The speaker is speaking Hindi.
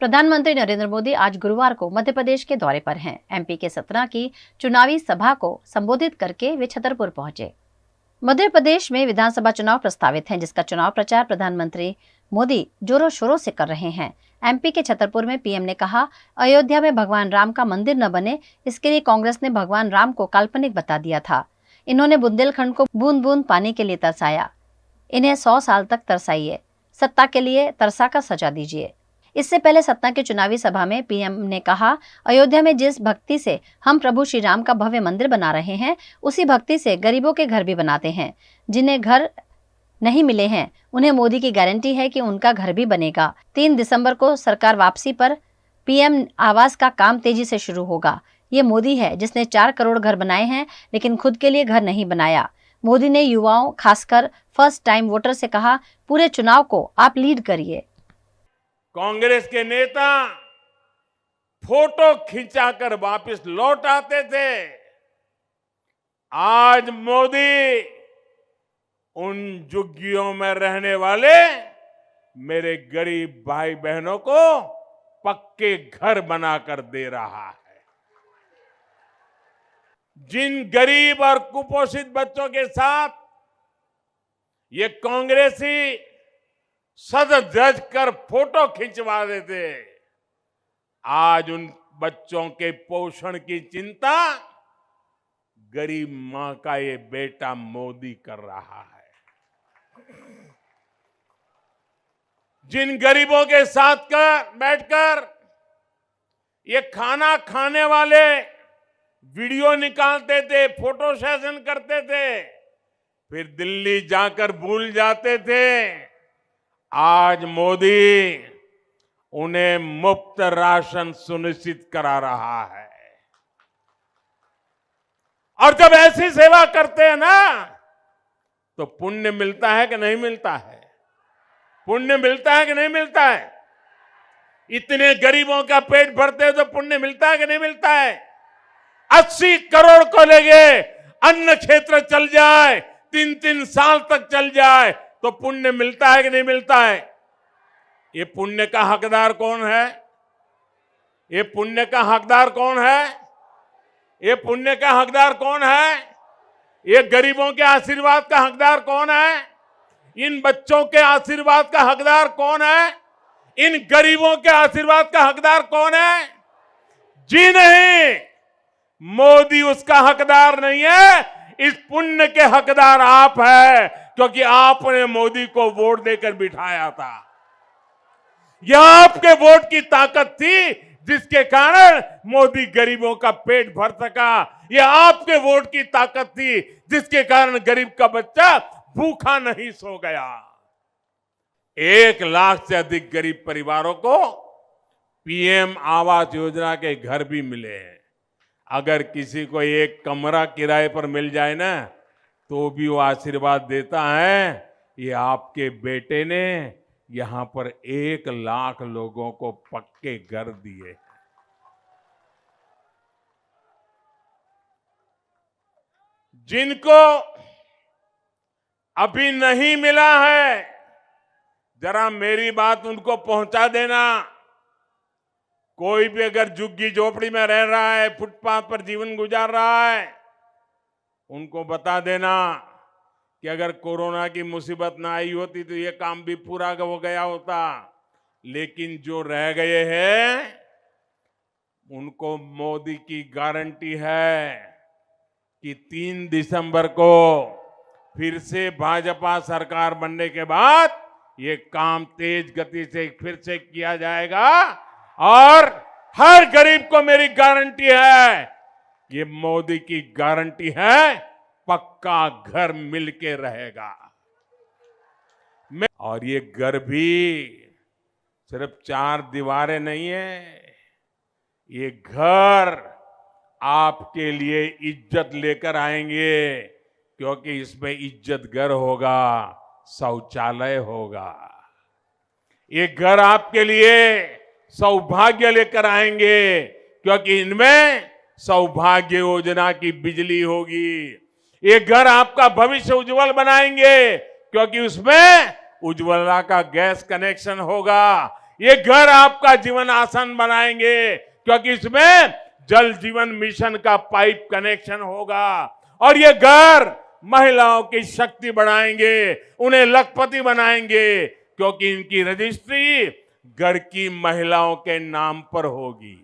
प्रधानमंत्री नरेंद्र मोदी आज गुरुवार को मध्य प्रदेश के दौरे पर हैं। एमपी के सतना की चुनावी सभा को संबोधित करके वे छतरपुर पहुंचे। मध्य प्रदेश में विधानसभा चुनाव प्रस्तावित हैं, जिसका चुनाव प्रचार प्रधानमंत्री मोदी जोरों शोरों से कर रहे हैं। एमपी के छतरपुर में पीएम ने कहा, अयोध्या में भगवान राम का मंदिर न बने, इसके लिए कांग्रेस ने भगवान राम को काल्पनिक बता दिया था। इन्होंने बुंदेलखंड को बूंद बूंद पानी के लिए तरसाया। इन्हें 100 साल तक तरसाइए, सत्ता के लिए तरसा कर सजा दीजिए। इससे पहले सतना की चुनावी सभा में पीएम ने कहा, अयोध्या में जिस भक्ति से हम प्रभु श्री राम का भव्य मंदिर बना रहे हैं, उसी भक्ति से गरीबों के घर भी बनाते हैं। जिन्हें घर नहीं मिले हैं, उन्हें मोदी की गारंटी है कि उनका घर भी बनेगा। 3 दिसंबर को सरकार वापसी पर पीएम आवास का काम तेजी से शुरू होगा। ये मोदी है जिसने 4 करोड़ घर बनाए हैं, लेकिन खुद के लिए घर नहीं बनाया। मोदी ने युवाओं, खासकर फर्स्ट टाइम वोटर से कहा, पूरे चुनाव को आप लीड करिए। कांग्रेस के नेता फोटो खिंचाकर वापस लौट आते थे। आज मोदी उन झुग्गियों में रहने वाले मेरे गरीब भाई बहनों को पक्के घर बनाकर दे रहा है। जिन गरीब और कुपोषित बच्चों के साथ ये कांग्रेसी सज धज कर फोटो खिंचवा देते, आज उन बच्चों के पोषण की चिंता गरीब मां का ये बेटा मोदी कर रहा है। जिन गरीबों के साथ बैठकर ये खाना खाने वाले वीडियो निकालते थे, फोटो सेशन करते थे, फिर दिल्ली जाकर भूल जाते थे, आज मोदी उन्हें मुफ्त राशन सुनिश्चित करा रहा है। और जब ऐसी सेवा करते हैं ना, तो पुण्य मिलता है कि नहीं मिलता है? पुण्य मिलता है कि नहीं मिलता है? इतने गरीबों का पेट भरते हैं तो पुण्य मिलता है कि नहीं मिलता है? 80 करोड़ को लेके अन्न क्षेत्र चल जाए, 3-3 साल तक चल जाए, तो पुण्य मिलता है कि नहीं मिलता है? ये पुण्य का हकदार कौन है? ये पुण्य का हकदार कौन है? ये पुण्य का हकदार कौन है? ये गरीबों के आशीर्वाद का हकदार कौन है? इन बच्चों के आशीर्वाद का हकदार कौन है? इन गरीबों के आशीर्वाद का हकदार कौन है? जी नहीं, मोदी उसका हकदार नहीं है। इस पुण्य के हकदार आप हैं, क्योंकि आपने मोदी को वोट देकर बिठाया था। यह आपके वोट की ताकत थी जिसके कारण मोदी गरीबों का पेट भर सका। यह आपके वोट की ताकत थी जिसके कारण गरीब का बच्चा भूखा नहीं सो गया। 1 लाख से अधिक गरीब परिवारों को पीएम आवास योजना के घर भी मिले हैं। अगर किसी को एक कमरा किराए पर मिल जाए ना, तो भी वो आशीर्वाद देता है, ये आपके बेटे ने यहां पर 1 लाख लोगों को पक्के घर दिए। जिनको अभी नहीं मिला है, जरा मेरी बात उनको पहुंचा देना। कोई भी अगर झुग्गी झोपड़ी में रह रहा है, फुटपाथ पर जीवन गुजार रहा है, उनको बता देना कि अगर कोरोना की मुसीबत ना आई होती तो ये काम भी पूरा हो गया होता। लेकिन जो रह गए हैं, उनको मोदी की गारंटी है कि 3 दिसंबर को फिर से भाजपा सरकार बनने के बाद ये काम तेज गति से फिर से किया जाएगा। और हर गरीब को मेरी गारंटी है, ये मोदी की गारंटी है, पक्का घर मिलके रहेगा। और ये घर भी सिर्फ 4 दीवारें नहीं है, ये घर आपके लिए इज्जत लेकर आएंगे, क्योंकि इसमें इज्जत घर होगा, शौचालय होगा। ये घर आपके लिए सौभाग्य लेकर आएंगे, क्योंकि इनमें सौभाग्य योजना की बिजली होगी। ये घर आपका भविष्य उज्जवल बनाएंगे, क्योंकि उसमें उज्ज्वला का गैस कनेक्शन होगा। ये घर आपका जीवन आसान बनाएंगे क्योंकि इसमें जल जीवन मिशन का पाइप कनेक्शन होगा और ये घर महिलाओं की शक्ति बढ़ाएंगे, उन्हें लखपति बनाएंगे क्योंकि इनकी रजिस्ट्री घर की महिलाओं के नाम पर होगी।